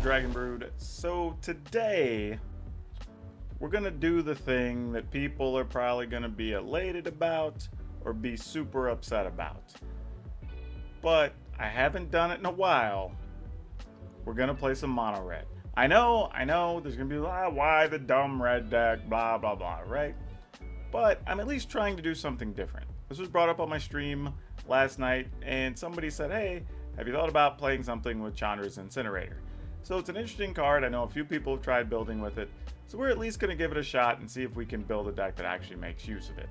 Dragon Brood. So today we're gonna do the thing that people are probably gonna be elated about or be super upset about. But I haven't done it in a while. We're gonna play some Monored. I know, there's gonna be why the dumb red deck, blah blah blah, right? But I'm at least trying to do something different. This was brought up on my stream last night, and somebody said, hey, have you thought about playing something with Chandra's Incinerator? So it's an interesting card. I know a few people have tried building with it, so we're at least going to give it a shot and see if we can build a deck that actually makes use of it.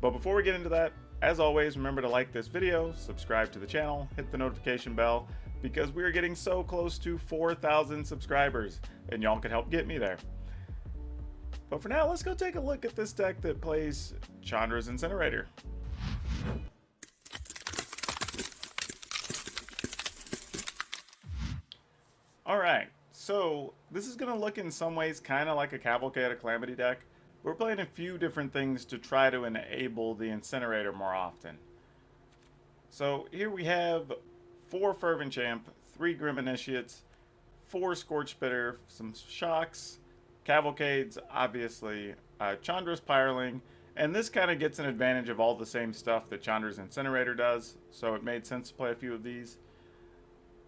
But before we get into that, as always, remember to like this video, subscribe to the channel, hit the notification bell, because we are getting so close to 4,000 subscribers, and y'all can help get me there. But for now, let's go take a look at this deck that plays Chandra's Incinerator. Alright, so this is going to look in some ways kind of like a Cavalcade of Calamity deck. We're playing a few different things to try to enable the Incinerator more often. So here we have 4 Fervent Champ, 3 Grim Initiates, 4 Scorch Bitter, some Shocks, Cavalcades, obviously, Chandra's Pyreling, and this kind of gets an advantage of all the same stuff that Chandra's Incinerator does, so it made sense to play a few of these.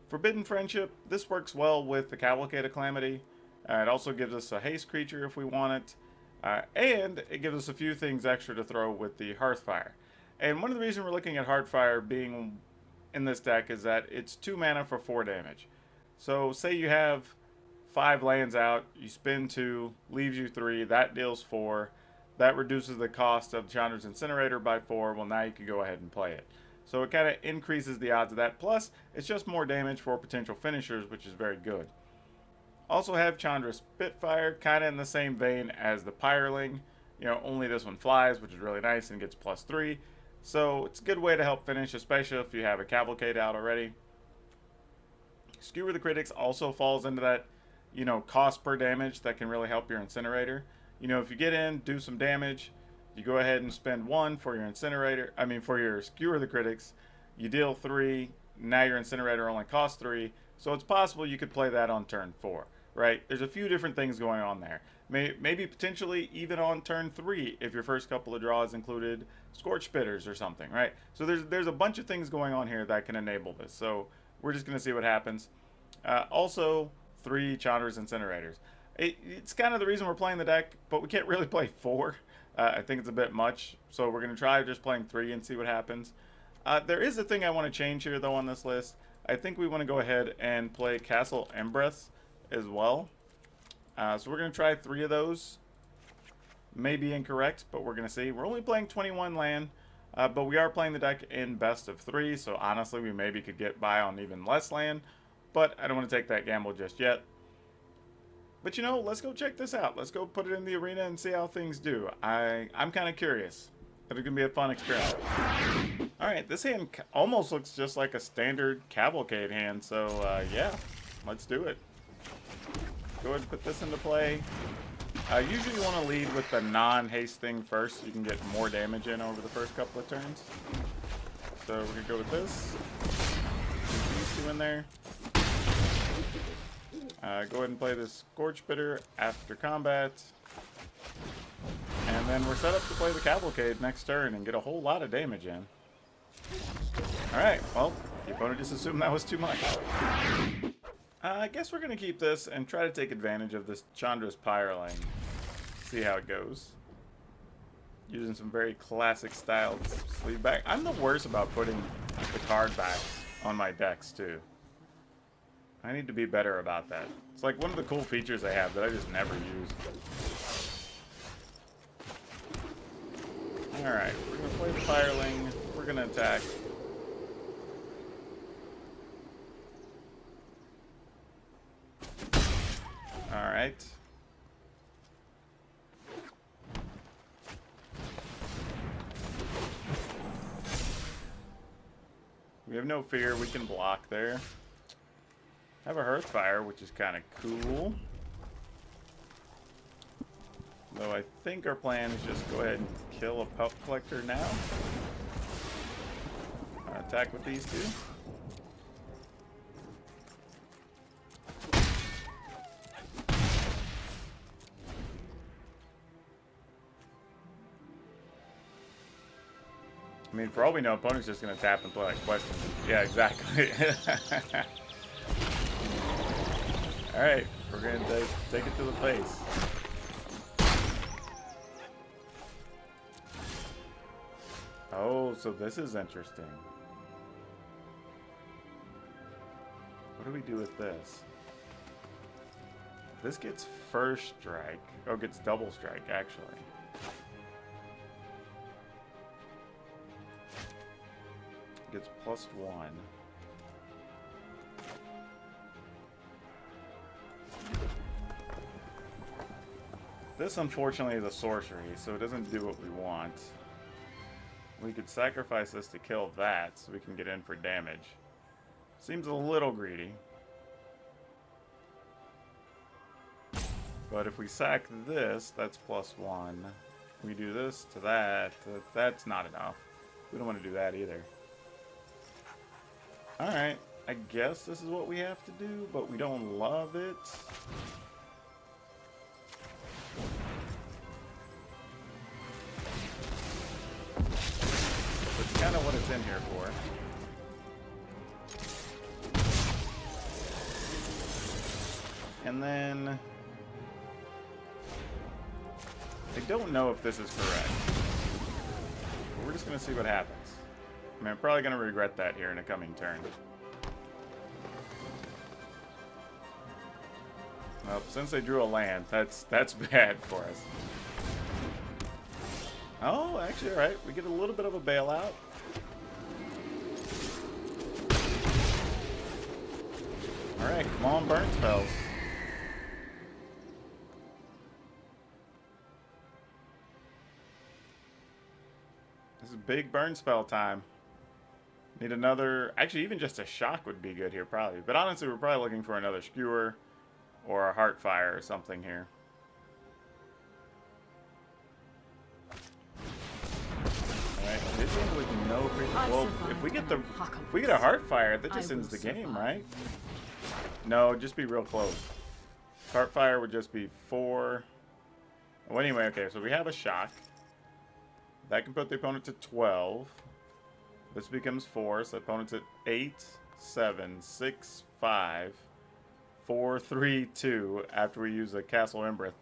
Forbidden Friendship, this works well with the Cavalcade of Calamity. It also gives us a haste creature if we want it, and it gives us a few things extra to throw with the Hearthfire. And one of the reasons we're looking at Hearthfire being in this deck is that it's 2 mana for 4 damage. So say you have 5 lands out, you spin 2, leaves you 3, that deals 4. That reduces the cost of Chandra's Incinerator by 4. Well, now you can go ahead and play it. So it kind of increases the odds of that. Plus, it's just more damage for potential finishers, which is very good. Also have Chandra Spitfire, kind of in the same vein as the Pyreling. You know, only this one flies, which is really nice and gets +3. So it's a good way to help finish, especially if you have a Cavalcade out already. Skewer the Critics also falls into that, you know, cost per damage that can really help your Incinerator. You know, if you get in, do some damage, you go ahead and spend 1 for your Incinerator, for your Skewer the Critics, you deal 3, now your Incinerator only costs 3, so it's possible you could play that on turn 4, right? There's a few different things going on there. Maybe potentially even on turn 3 if your first couple of draws included Scorch Bitters or something, right? So there's a bunch of things going on here that can enable this, so we're just going to see what happens. Also, 3 Chandra's Incinerators. It's kind of the reason we're playing the deck, but we can't really play 4. I think it's a bit much, so we're going to try just playing 3 and see what happens. There is a thing I want to change here, though, on this list. I think we want to go ahead and play Castle Embreth as well. So we're going to try 3 of those. May be incorrect, but we're going to see. We're only playing 21 land, but we are playing the deck in best of 3, so honestly, we maybe could get by on even less land, but I don't want to take that gamble just yet. But you know, let's go check this out. Let's go put it in the arena and see how things do. I'm kind of curious. It's going to be a fun experiment. Alright, this hand almost looks just like a standard Cavalcade hand, so yeah, let's do it. Go ahead and put this into play. Usually you want to lead with the non-haste thing first so you can get more damage in over the first couple of turns. So we're going to go with this. Put these 2 in there. Go ahead and play this Scorch Bitter after combat. And then we're set up to play the Cavalcade next turn and get a whole lot of damage in. Alright, well, the opponent just assumed that was too much. I guess we're going to keep this and try to take advantage of this Chandra's Pyreling. See how it goes. Using some very classic style sleeve back. I'm the worst about putting the card backs on my decks, too. I need to be better about that. It's like one of the cool features I have that I just never use. Alright, we're going to play the Pyreling. We're going to attack. Alright. We have no fear. We can block there. Have a Hearthfire, which is kind of cool. Though I think our plan is just go ahead and kill a Puff Collector now. Attack with these 2. I mean, for all we know, opponent's just going to tap and play like questions. Yeah, exactly. Alright, we're going to take it to the face. Oh, so this is interesting. What do we do with this? This gets first strike. Oh, it gets double strike, actually. It gets +1. This, unfortunately, is a sorcery, so it doesn't do what we want. We could sacrifice this to kill that, so we can get in for damage. Seems a little greedy. But if we sack this, that's +1. We do this to that, that's not enough. We don't want to do that either. Alright, I guess this is what we have to do, but we don't love it. That's kind of what it's in here for. And then I don't know if this is correct. But we're just going to see what happens. I mean, I'm probably going to regret that here in a coming turn. Well, since they drew a land, that's bad for us. Oh, actually, all right. We get a little bit of a bailout. All right, come on, burn spells. This is big burn spell time. Need another... Actually, even just a shock would be good here, probably. But honestly, we're probably looking for another skewer or a Heartfire or something here. Alright, Vision with no creature. Well, if we get a Heartfire, that just ends the game, right? No, just be real close. Heartfire would just be 4. Well, anyway, okay, so we have a shock. That can put the opponent to 12. This becomes 4, so the opponent's at 8, 7, 6, 5, 4, 3, 2 after we use a Castle Embereth.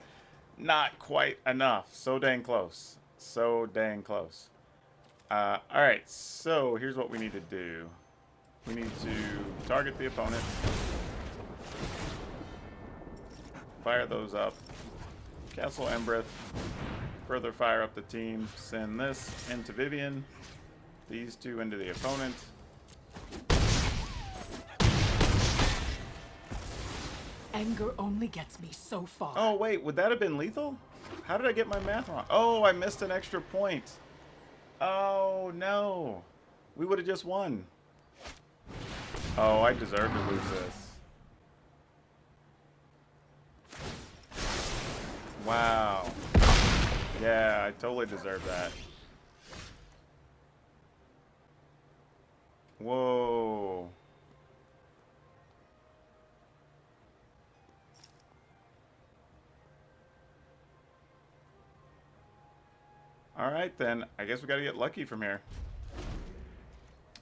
Not quite enough. So dang close. So dang close. Alright, so here's what we need to do. We need to target the opponent. Fire those up. Castle Embereth. Further fire up the team. Send this into Vivian. These two into the opponent. Anger only gets me so far. Oh, wait. Would that have been lethal? How did I get my math wrong? Oh, I missed an extra point. Oh, no. We would have just won. Oh, I deserve to lose this. Wow. Yeah, I totally deserve that. Whoa. Alright then, I guess we gotta get lucky from here.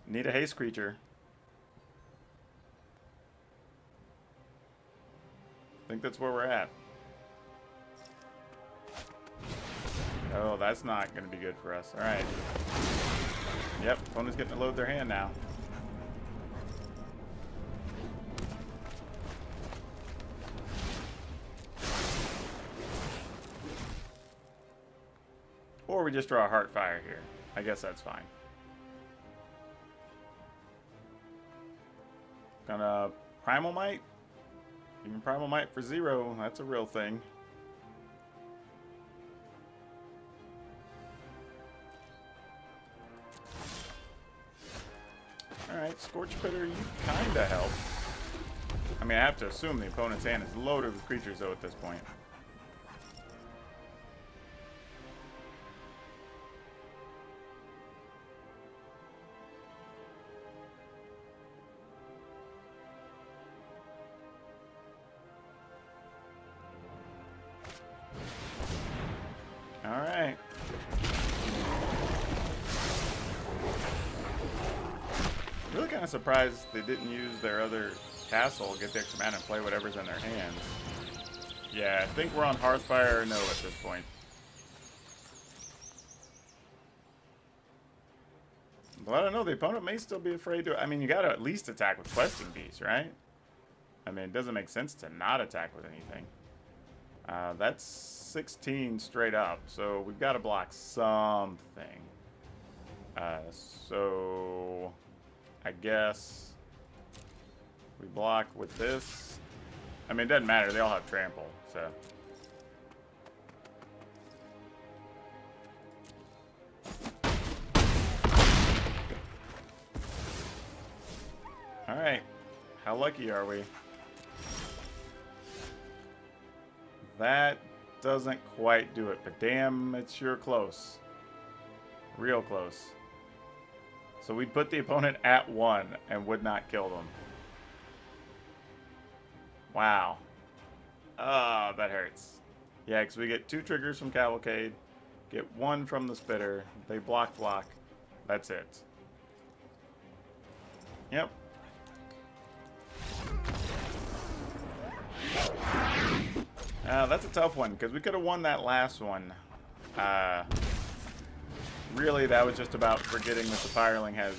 Need a haste creature. I think that's where we're at. Oh, that's not going to be good for us. Alright. Yep, opponent's getting to load their hand now. Or we just draw a Heartfire here. I guess that's fine. Gonna Primal Might? You can Primal Might for 0. That's a real thing. Alright, Scorch Pitter, you kinda help. I mean, I have to assume the opponent's hand is loaded with creatures, though, at this point. Alright. kind of surprised they didn't use their other castle, get the extra mana, and play whatever's in their hands. Yeah, I think we're on Hearthfire or no at this point. But I don't know, the opponent may still be afraid to... I mean, you gotta at least attack with Questing Beast, right? I mean, it doesn't make sense to not attack with anything. That's 16 straight up, so we've got to block something. So I guess we block with this. I mean, it doesn't matter. They all have trample, so. All right. How lucky are we? That doesn't quite do it, but damn, it's sure close. Real close. So we'd put the opponent at 1 and would not kill them. Wow. Oh, that hurts. Yeah, because we get 2 triggers from Cavalcade, get 1 from the Spitter. They block. That's it. Yep. That's a tough one, because we could have won that last one. Really, that was just about forgetting that the Firling has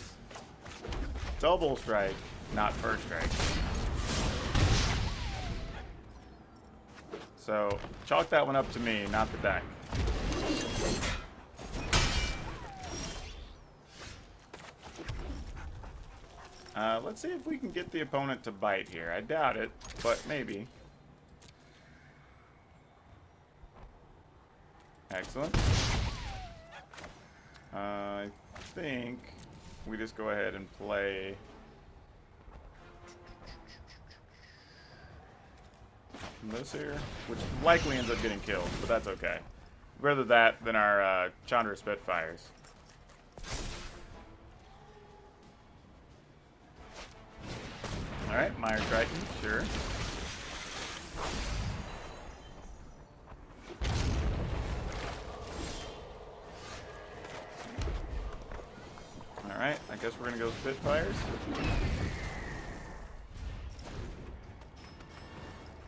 double strike, not first strike. So, chalk that one up to me, not the deck. Let's see if we can get the opponent to bite here. I doubt it, but maybe. Excellent. I think we just go ahead and play this here, which likely ends up getting killed, but that's okay. Rather that than our Chandra Spitfires. Alright, Mire Triton, sure. Alright, I guess we're gonna go Spitfires.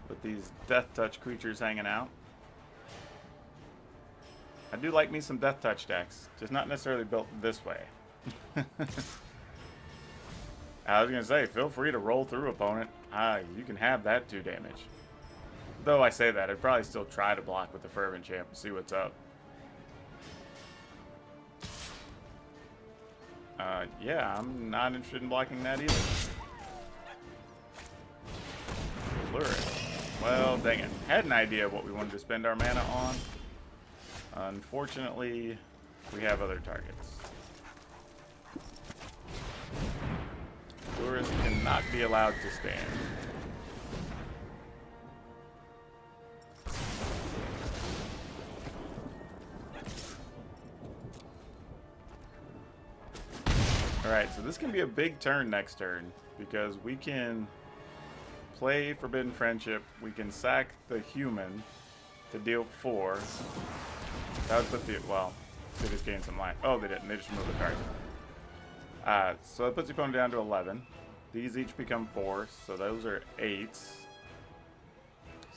With these Death Touch creatures hanging out. I do like me some Death Touch decks, just not necessarily built this way. I was gonna say, feel free to roll through, opponent. You can have that 2 damage. Though I say that, I'd probably still try to block with the Fervent Champ and see what's up. Yeah, I'm not interested in blocking that either. Lure it. Well, dang it. Had an idea of what we wanted to spend our mana on. Unfortunately, we have other targets. Lures cannot be allowed to stand. Alright, so this can be a big turn next turn, because we can play Forbidden Friendship, we can sack the human to deal 4. That would put the, well, they just gained some life. Oh, they didn't, they just removed the card. So that puts the opponent down to 11. These each become 4, so those are 8. So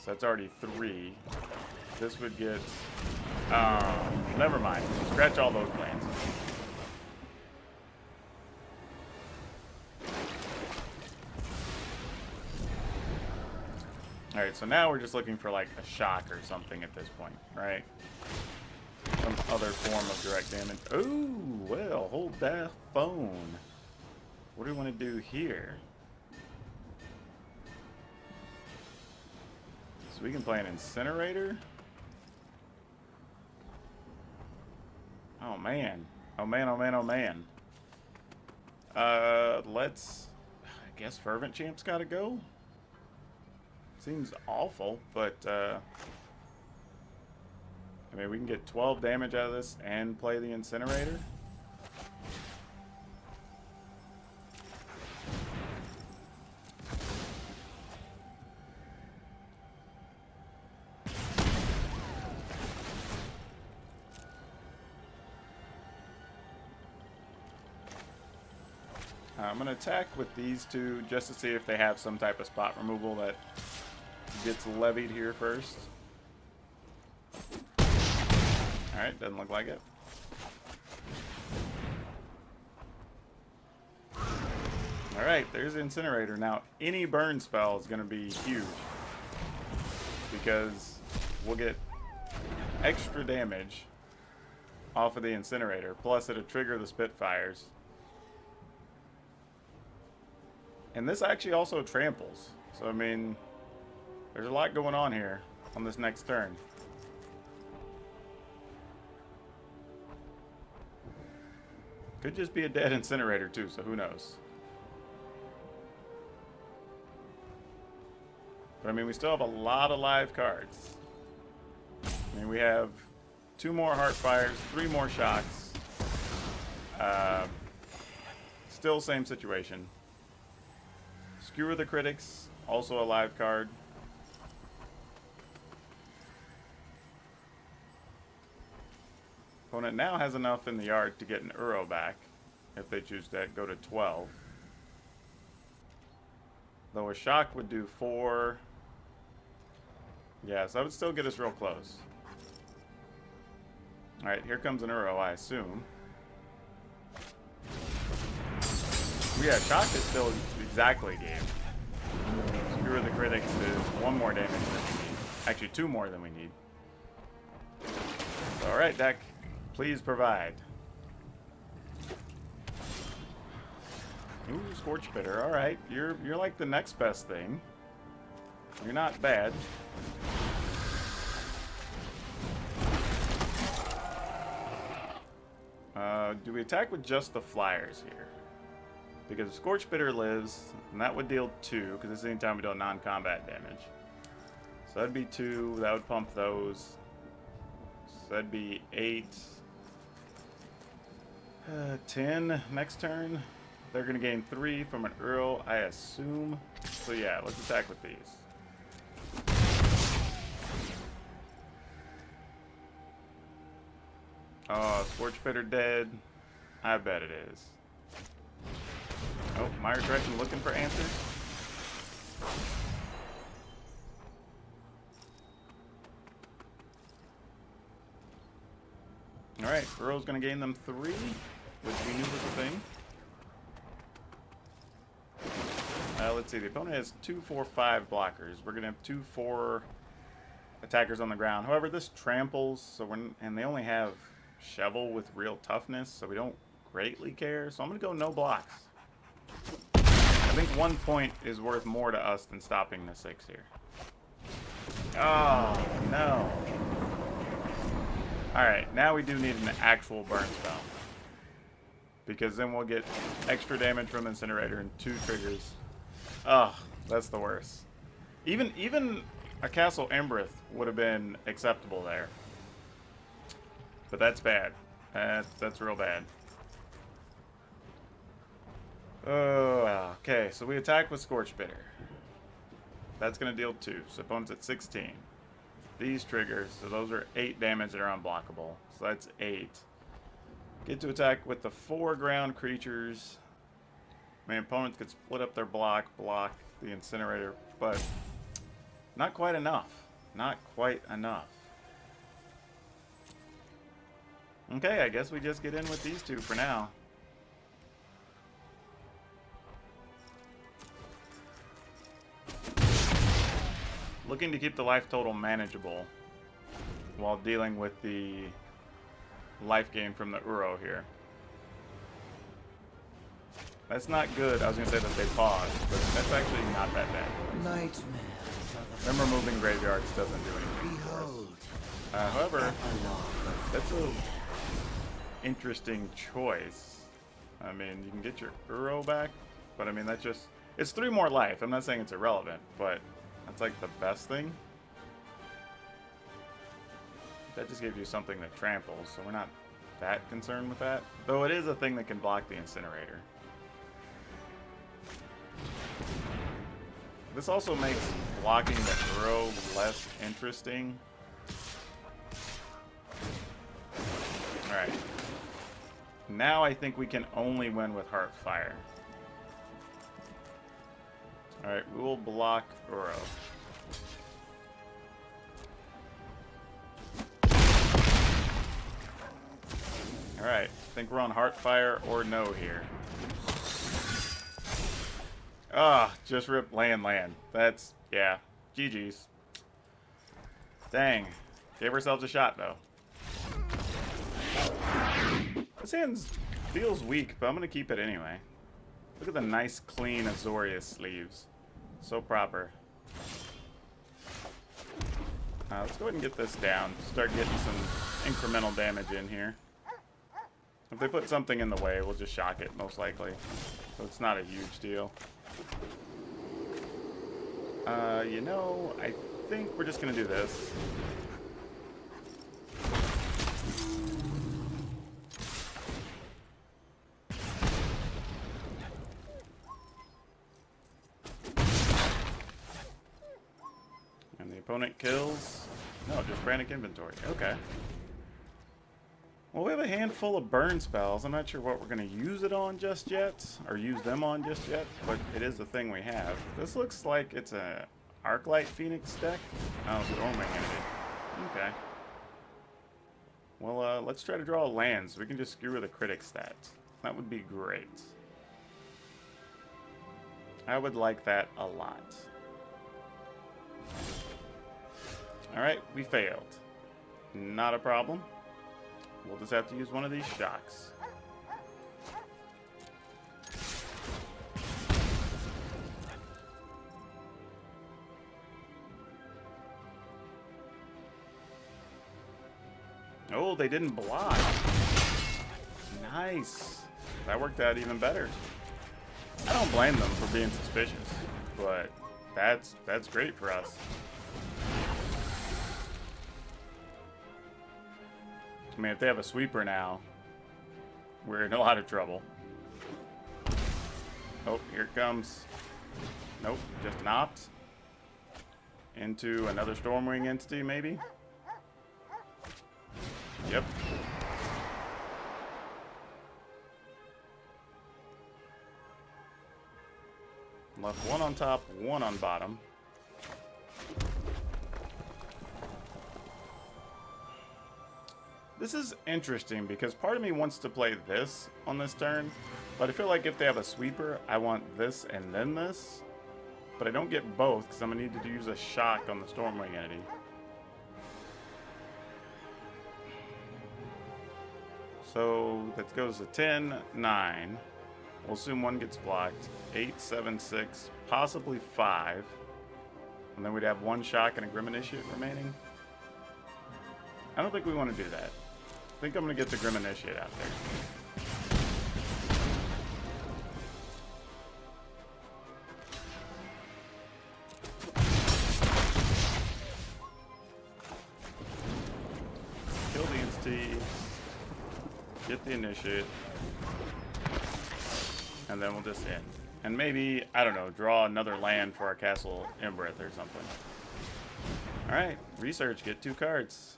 that's already 3. This would get, never mind, scratch all those plans. Alright, so now we're just looking for like a shock or something at this point, right? Some other form of direct damage. Oh, well, hold that phone. What do we want to do here? So we can play an Incinerator. Oh man. Oh man, oh man, oh man. Let's, I guess Fervent Champ's gotta go. Seems awful, but I mean, we can get 12 damage out of this and play the Incinerator. I'm going to attack with these two just to see if they have some type of spot removal that gets levied here first. Alright, doesn't look like it. Alright, there's Incinerator. Now, any burn spell is going to be huge, because we'll get extra damage off of the Incinerator, plus it'll trigger the Spitfires. And this actually also tramples. So, I mean, there's a lot going on here on this next turn. Could just be a dead Incinerator too, so who knows. But I mean, we still have a lot of live cards. I mean, we have 2 more Heartfires, 3 more Shocks. Still same situation. Skewer the Critics, also a live card. Opponent now has enough in the yard to get an Uro back, if they choose to go to 12. Though a Shock would do 4. Yeah, so that would still get us real close. Alright, here comes an Uro, I assume. Yeah, Shock is still exactly game. Skewer the Critics is 1 more damage than we need. Actually, 2 more than we need. So, alright, deck. Please provide. Ooh, Scorch Bitter. Alright, you're like the next best thing. You're not bad. Do we attack with just the flyers here? Because Scorch Bitter lives, and that would deal 2, because this is the only time we deal non-combat damage. So that'd be 2, that would pump those. So that'd be 8. 10 next turn. They're going to gain 3 from an Uro, I assume. So yeah, let's attack with these. Oh, Scorch Bitter dead. I bet it is. Oh, Mire Direction looking for answers. Alright, Uro's going to gain them 3, which we knew was a thing. Let's see, the opponent has 2, 4, 5 blockers. We're going to have 2, 4 attackers on the ground. However, this tramples, so and they only have Shovel with real toughness, so we don't greatly care. So I'm going to go no blocks. I think 1 point is worth more to us than stopping the 6 here. Oh, no. Alright, now we do need an actual burn spell. Because then we'll get extra damage from Incinerator and 2 triggers. Ugh, that's the worst. Even a Castle Embereth would have been acceptable there. But that's bad. That's real bad. Oh, okay, so we attack with Scorch Bitter. That's going to deal 2, so opponent's at 16. These triggers, so those are 8 damage that are unblockable. So that's 8. Get to attack with the 4 ground creatures. My opponents could split up their block the Incinerator, but not quite enough. Not quite enough. Okay, I guess we just get in with these 2 for now. Looking to keep the life total manageable while dealing with the life gain from the Uro here. That's not good. I was going to say that they paused, but that's actually not that bad. Nightmares. Them removing graveyards doesn't do anything for us. However, that's an interesting choice. I mean, you can get your Uro back, but I mean, that's just... It's 3 more life. I'm not saying it's irrelevant, but that's like the best thing. That just gives you something that tramples, so we're not that concerned with that. Though it is a thing that can block the Incinerator. This also makes blocking the Uro less interesting. Alright. Now I think we can only win with Heartfire. Alright, we will block Uro. Alright, I think we're on Heartfire or no here. Ah, just rip land. That's, yeah, GG's. Dang. Gave ourselves a shot, though. This hand feels weak, but I'm going to keep it anyway. Look at the nice, clean Azorius sleeves. So proper. Let's go ahead and get this down. Start getting some incremental damage in here. If they put something in the way, we'll just shock it, most likely. So it's not a huge deal. You know, I think we're just going to do this. And the opponent kills. No, just frantic inventory. Okay. Well, we have a handful of burn spells. I'm not sure what we're going to use it on just yet, or use them on just yet, but it is the thing we have. This looks like it's a Arclight Phoenix deck. Oh, Stormwing Entity. Okay. Well, let's try to draw lands. We can just skewer the critic stats. That would be great. I would like that a lot. Alright, we failed. Not a problem. We'll just have to use one of these shocks. Oh, they didn't block. Nice. That worked out even better. I don't blame them for being suspicious, but that's great for us. I mean, if they have a sweeper now, we're in a lot of trouble. Oh, here it comes. Nope, just an opt. Into another Stormwing entity, maybe? Yep. Left one on top, one on bottom. This is interesting because part of me wants to play this on this turn, but I feel like if they have a sweeper, I want this and then this. But I don't get both because I'm going to need to use a shock on the Stormwing entity. So that goes to 10, 9. We'll assume one gets blocked. 8, 7, 6, possibly 5. And then we'd have one shock and a Grim Initiate remaining. I don't think we want to do that. I think I'm going to get the Grim Initiate out there. Kill the Insti. Get the Initiate. And then we'll just end. And maybe, I don't know, draw another land for our Castle Embereth or something. Alright, research, get 2 cards.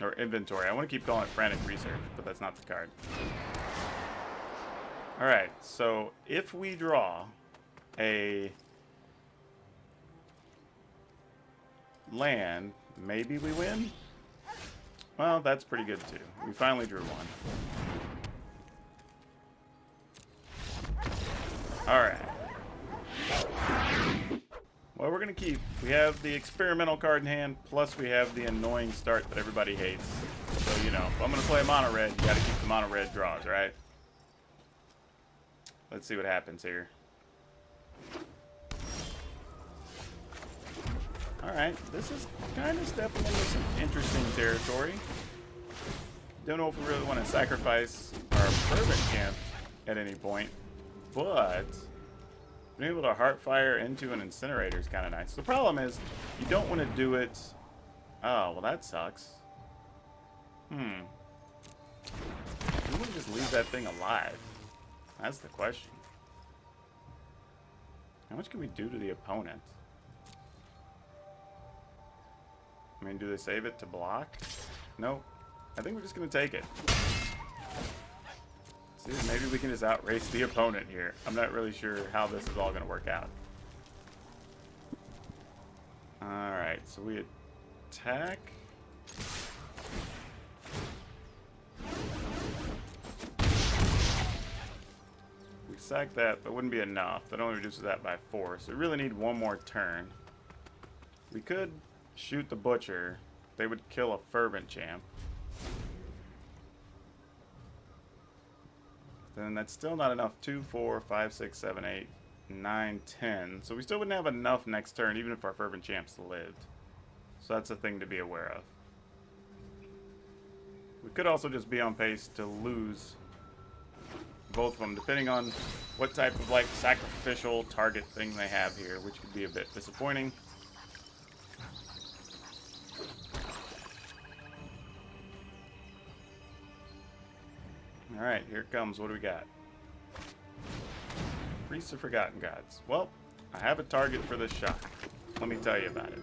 Or inventory. I want to keep calling it Frantic Research, but that's not the card. Alright, so if we draw a land, maybe we win? Well, that's pretty good too. We finally drew one. Alright. Well, we're going to keep. We have the experimental card in hand, plus we have the annoying start that everybody hates. So, you know, if I'm going to play a mono red, you got to keep the mono red draws, right? Let's see what happens here. Alright, this is kind of stepping into some interesting territory. Don't know if we really want to sacrifice our Fervent Camp at any point, but being able to Heartfire into an Incinerator is kind of nice. The problem is, you don't want to do it... Oh, well that sucks. We want to just leave that thing alive. That's the question. How much can we do to the opponent? I mean, do they save it to block? Nope. I think we're just going to take it. Dude, maybe we can just outrace the opponent here. I'm not really sure how this is all going to work out. Alright, so we attack. We sack that, but wouldn't be enough. That only reduces that by 4. So we really need one more turn. We could shoot the Butcher. They would kill a Fervent Champ. Then that's still not enough. 2, 4, 5, 6, 7, 8, 9, 10. So we still wouldn't have enough next turn, even if our Fervent Champs lived. So that's a thing to be aware of. We could also just be on pace to lose both of them, depending on what type of like sacrificial target thing they have here, which could be a bit disappointing. Alright, here it comes. What do we got? Priests of Forgotten Gods. Well, I have a target for this shot. Let me tell you about it.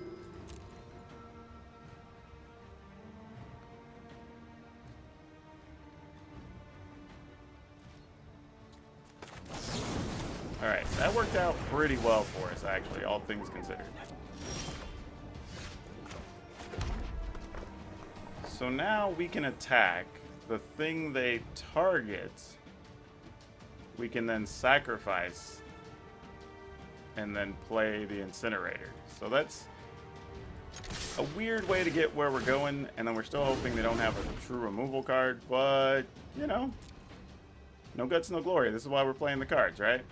Alright, that worked out pretty well for us, actually, all things considered. So now we can attack the thing they target. We can then sacrifice and then play the Incinerator. So that's a weird way to get where we're going, and then we're still hoping they don't have a true removal card, but, you know, no guts, no glory. This is why we're playing the cards, right?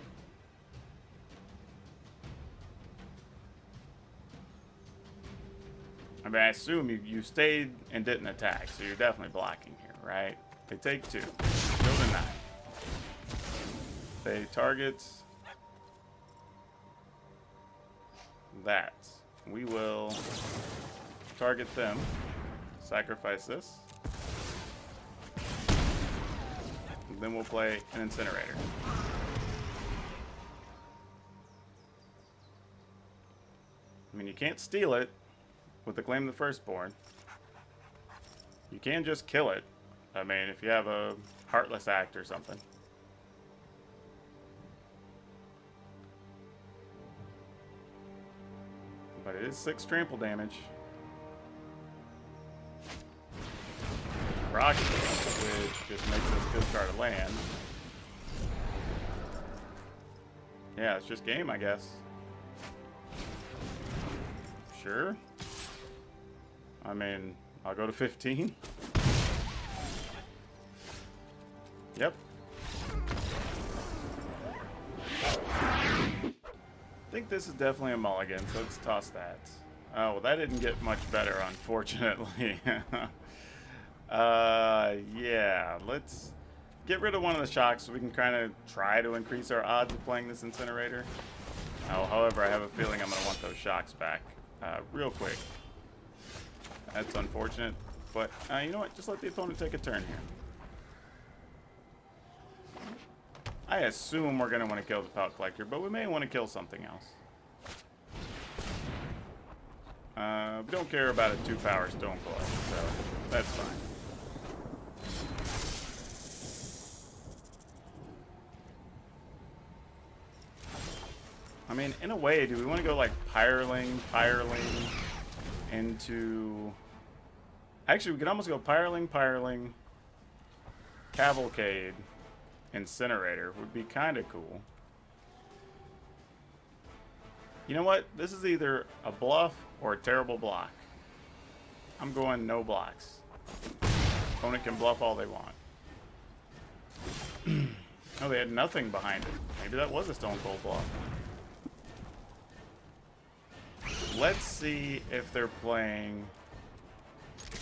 I mean, I assume you stayed and didn't attack, so you're definitely blocking here, right? They take 2. Still deny. They target that. We will target them. Sacrifice this. And then we'll play an Incinerator. I mean, you can't steal it with the Claim of the Firstborn. You can just kill it. I mean, if you have a Heartless Act or something. But it is 6 trample damage. Rocket, which just makes us discard a land. Yeah, it's just game, I guess. Sure. I mean, I'll go to 15. Yep. I think this is definitely a mulligan, so let's toss that. Oh, well, that didn't get much better, unfortunately. Yeah, let's get rid of one of the shocks so we can kind of try to increase our odds of playing this Incinerator. Oh, however, I have a feeling I'm going to want those shocks back real quick. That's unfortunate, but you know what? Just let the opponent take a turn here. I assume we're going to want to kill the Pout Collector, but we may want to kill something else. We don't care about a 2-power Stonecoil, so that's fine. I mean, in a way, do we want to go like Pyreling into... Actually, we could almost go Pyreling, Cavalcade, Incinerator. Would be kind of cool. You know what? This is either a bluff or a terrible block. I'm going no blocks. Opponent can bluff all they want. Oh, they had nothing behind it. Maybe that was a Stone Cold bluff. Let's see if they're playing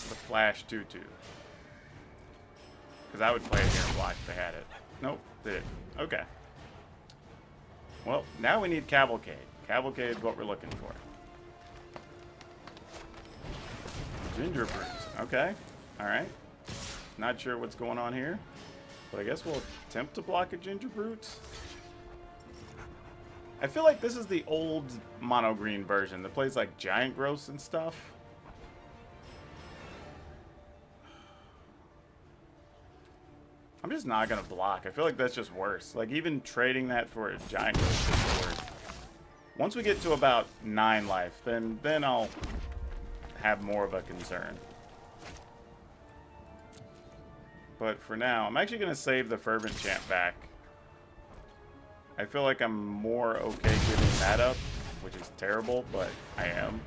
the Flash 2-2. Because I would play it here and block if they had it. Nope, they didn't. Okay. Well, now we need Cavalcade. Cavalcade is what we're looking for. Ginger Brute. Okay. Alright. Not sure what's going on here. But I guess we'll attempt to block a Ginger Brute. I feel like this is the old mono green version that plays like giant growths and stuff. I'm just not going to block. I feel like that's just worse. Like, even trading that for a giant is just worse. Once we get to about 9 life, then I'll have more of a concern. But for now, I'm actually going to save the Fervent Chant back. I feel like I'm more okay giving that up, which is terrible, but I am.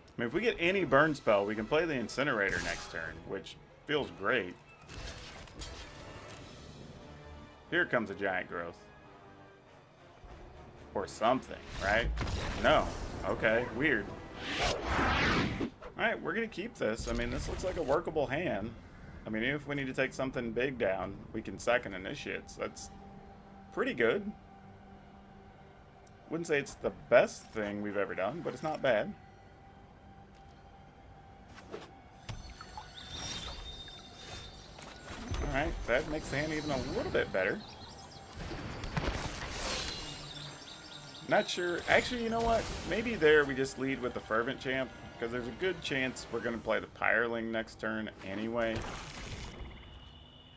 I mean, if we get any burn spell, we can play the Incinerator next turn, which feels great. Here comes a giant growth. Or something, right? No. Okay, weird. Alright, we're going to keep this. I mean, this looks like a workable hand. I mean, even if we need to take something big down, we can second initiates. That's pretty good. Wouldn't say it's the best thing we've ever done, but it's not bad. Alright, that makes the hand even a little bit better. Not sure. Actually, you know what? Maybe there we just lead with the Fervent Champ, because there's a good chance we're going to play the PowrDragn next turn anyway.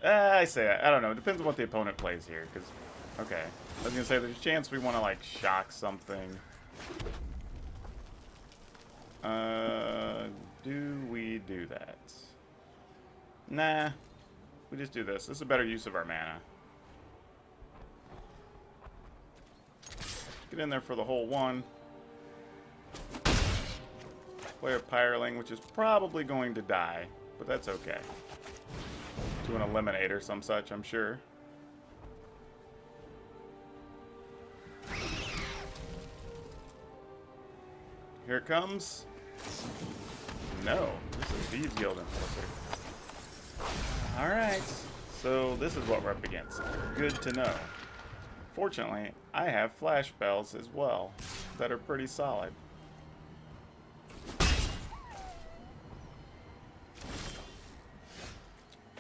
I say I don't know. It depends on what the opponent plays here, because... Okay. I was going to say, there's a chance we want to, like, shock something. Do we do that? Nah. We just do this. This is a better use of our mana. Get in there for the whole one. Play a PowrDragn, which is probably going to die, but that's okay. To an Eliminator, some such, I'm sure. Here it comes. No, this is Thieves Guild Enforcer. Alright, so this is what we're up against. Good to know. Fortunately, I have flash spells as well that are pretty solid.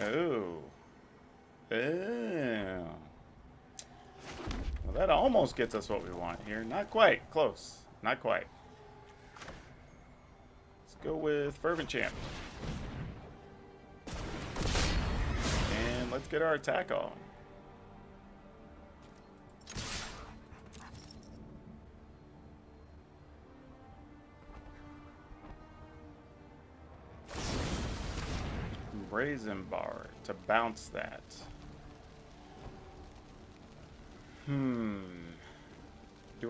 Oh. Oh. Well, that almost gets us what we want here. Not quite. Close. Not quite. Let's go with Fervent Champ. And let's get our attack on. Brazen Bar to bounce that. Do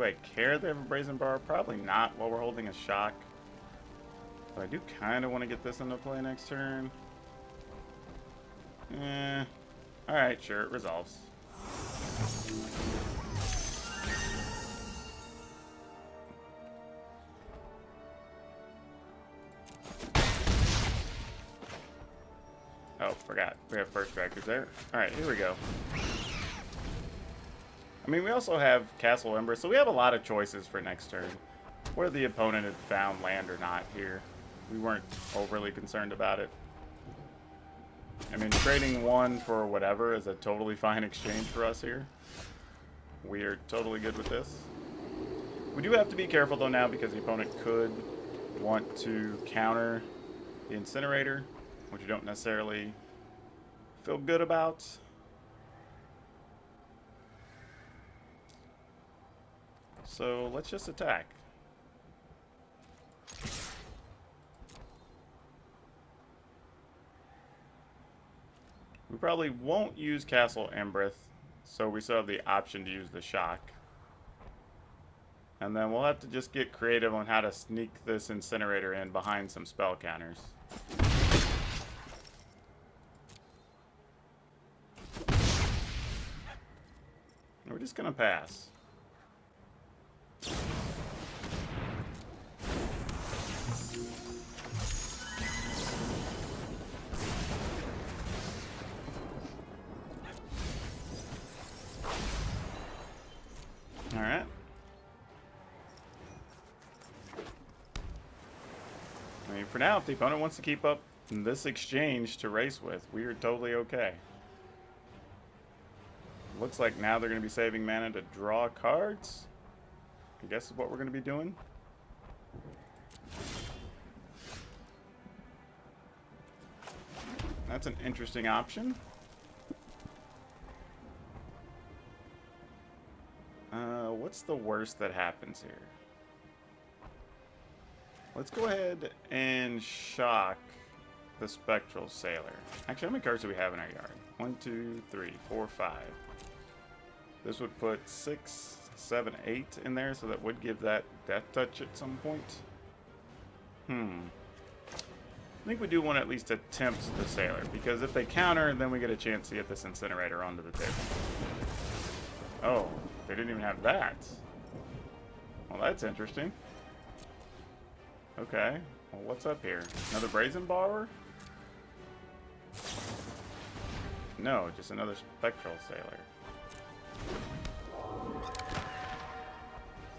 I care they have a Brazen Bar? Probably not while we're holding a shock. But I do kind of want to get this into play next turn. Alright, sure, it resolves. Oh, forgot. We have first strikers there. Alright, here we go. I mean, we also have Castle Ember, so we have a lot of choices for next turn. Whether the opponent had found land or not here. We weren't overly concerned about it. I mean, trading one for whatever is a totally fine exchange for us here. We are totally good with this. We do have to be careful, though, now, because the opponent could want to counter the Incinerator, which you don't necessarily feel good about. So let's just attack. We probably won't use Castle Embereth, so we still have the option to use the shock. And then we'll have to just get creative on how to sneak this Incinerator in behind some spell counters. We're just gonna pass. Alright. I mean, for now, if the opponent wants to keep up this exchange to race with, we are totally okay. Looks like now they're going to be saving mana to draw cards. I guess is what we're going to be doing. That's an interesting option. What's the worst that happens here? Let's go ahead and shock the Spectral Sailor. Actually, how many cards do we have in our yard? 1, 2, 3, 4, 5. This would put 6, 7, 8 in there, so that would give that Death Touch at some point. I think we do want to at least attempt the Sailor, because if they counter, then we get a chance to get this Incinerator onto the table. Oh, they didn't even have that. Well, that's interesting. Okay, well, what's up here? Another Brazen Borrower? No, just another Spectral Sailor.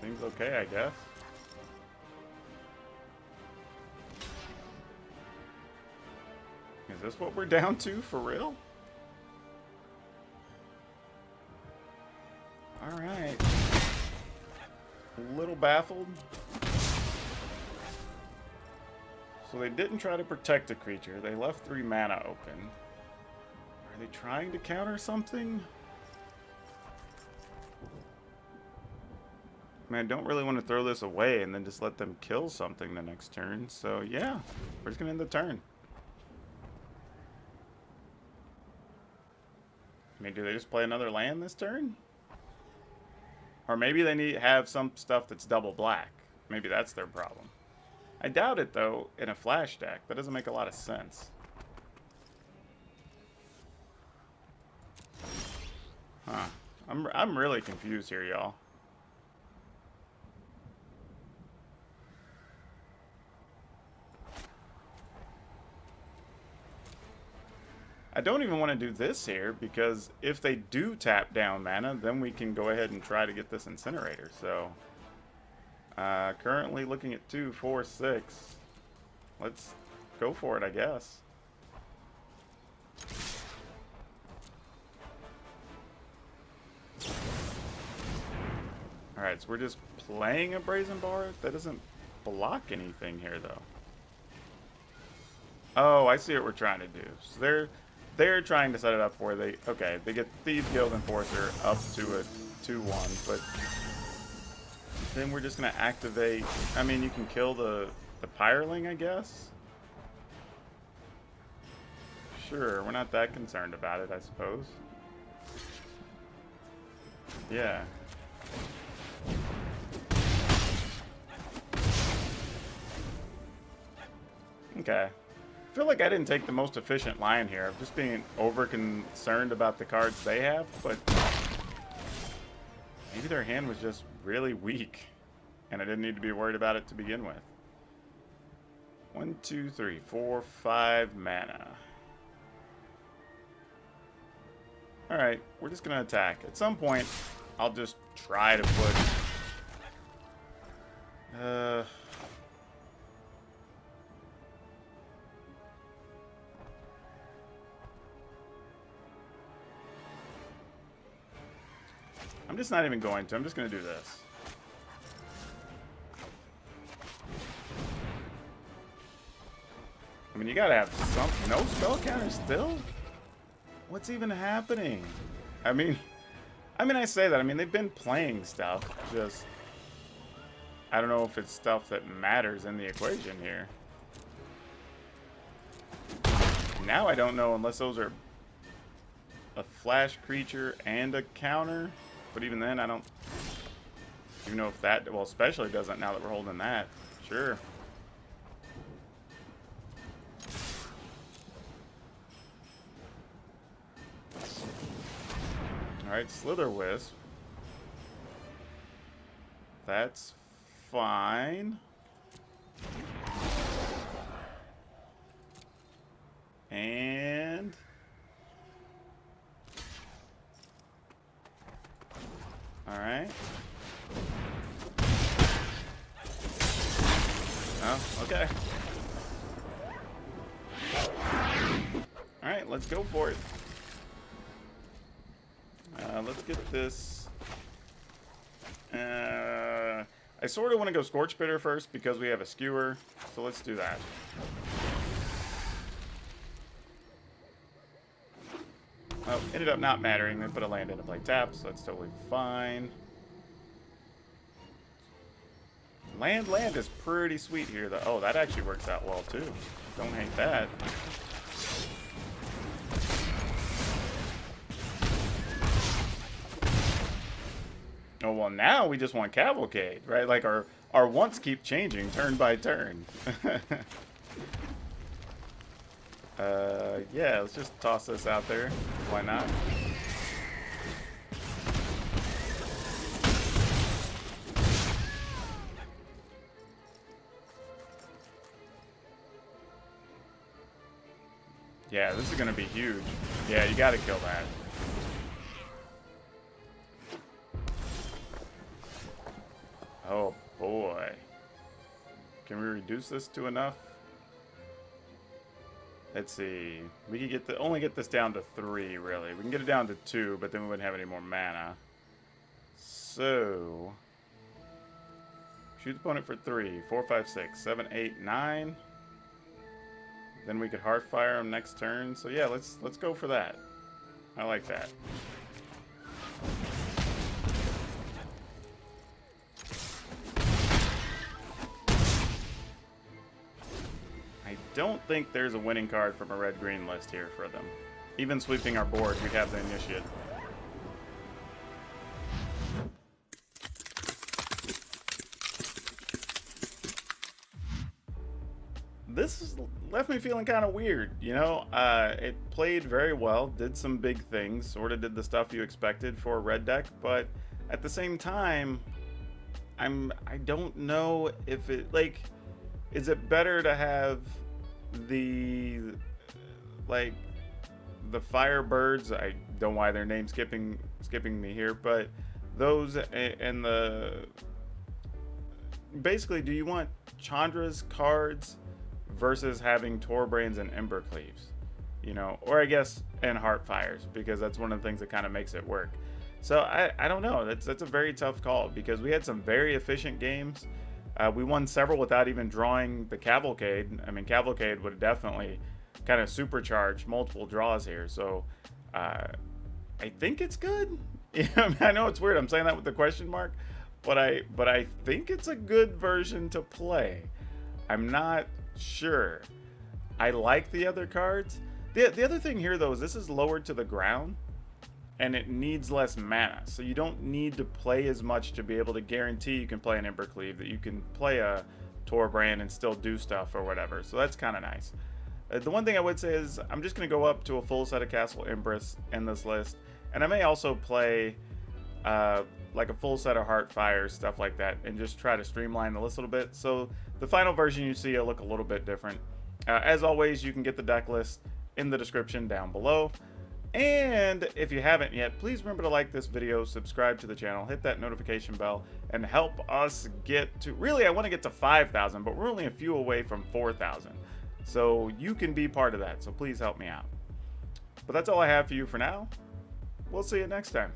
Seems okay, I guess. Is this what we're down to, for real? Alright. A little baffled. So they didn't try to protect a creature. They left 3 mana open. Are they trying to counter something? I mean, I don't really want to throw this away and then just let them kill something the next turn. So yeah, we're just going to end the turn. I mean, do they just play another land this turn? Or maybe they have some stuff that's double black. Maybe that's their problem. I doubt it, though, in a flash deck. That doesn't make a lot of sense. Huh. I'm really confused here, y'all. I don't even want to do this here, because if they do tap down mana, then we can go ahead and try to get this Incinerator. So, currently looking at 2, 4, 6. Let's go for it, I guess. Alright, so we're just playing a Brazen Bar? That doesn't block anything here, though. Oh, I see what we're trying to do. So they're trying to set it up where they get Thieves Guild Enforcer up to a 2/1, but then we're just gonna activate. I mean, you can kill the Pyreling, I guess. Sure, we're not that concerned about it, I suppose. Yeah. Okay. I feel like I didn't take the most efficient line here. I'm just being over concerned about the cards they have, but maybe their hand was just really weak and I didn't need to be worried about it to begin with. 1, 2, 3, 4, 5 mana. Alright, we're just gonna attack. At some point, I'll just try to put I'm just not even going to. I'm just going to do this. I mean, you got to have something. No spell counter still? What's even happening? I mean, I say that. I mean, they've been playing stuff. Just, I don't know if it's stuff that matters in the equation here. Now I don't know unless those are a flash creature and a counter. But even then, I don't even know if that, well, especially doesn't now that we're holding that. Sure. Alright, Slither Wisp. That's fine. And alright. Oh, okay. Alright, let's go for it. Let's get this. I sort of want to go Scorch Bitter first because we have a skewer. So let's do that. Oh, ended up not mattering. They put a land in to play tap, so that's totally fine. Land is pretty sweet here, though. Oh, that actually works out well, too. Don't hate that. Oh, well, now we just want Cavalcade, right? Like, our wants keep changing turn by turn. Yeah, let's just toss this out there. Why not? Yeah, this is gonna be huge. Yeah, you gotta kill that. Oh boy. Can we reduce this to enough? Let's see. We could get only get this down to 3, really. We can get it down to 2, but then we wouldn't have any more mana. So shoot the opponent for 3. 4, 5, 6, 7, 8, 9. Then we could Heartfire him next turn. So yeah, let's go for that. I like that. I don't think there's a winning card from a red-green list here for them. Even sweeping our board, we'd have the Initiate. This left me feeling kind of weird, you know? It played very well, did some big things, sort of did the stuff you expected for a red deck, but at the same time, I don't know if it, like, is it better to have the, like, the Firebirds, I don't know why their name's skipping me here, but those and the, basically, do you want Chandra's cards versus having Torbrains and Embercleaves, you know, or I guess and Heartfires, because that's one of the things that kind of makes it work. So I don't know. That's a very tough call because we had some very efficient games. We won several without even drawing the Cavalcade. I mean, Cavalcade would have definitely kind of supercharged multiple draws here. So I think it's good. I know it's weird. I'm saying that with the question mark, but I think it's a good version to play. I'm not sure. I like the other cards. The other thing here, though, is this is lowered to the ground, and it needs less mana. So you don't need to play as much to be able to guarantee you can play an Embercleave, that you can play a Torbrain and still do stuff or whatever. So that's kind of nice. The one thing I would say is I'm just going to go up to a full set of Castle Empress in this list. And I may also play like a full set of Heartfire, stuff like that, and just try to streamline the list a little bit. So the final version you see will look a little bit different. As always, you can get the deck list in the description down below. And if you haven't yet, please remember to like this video, subscribe to the channel, hit that notification bell, and help us get to, really I want to get to 5,000, but we're only a few away from 4,000. So you can be part of that, so please help me out. But that's all I have for you for now. We'll see you next time.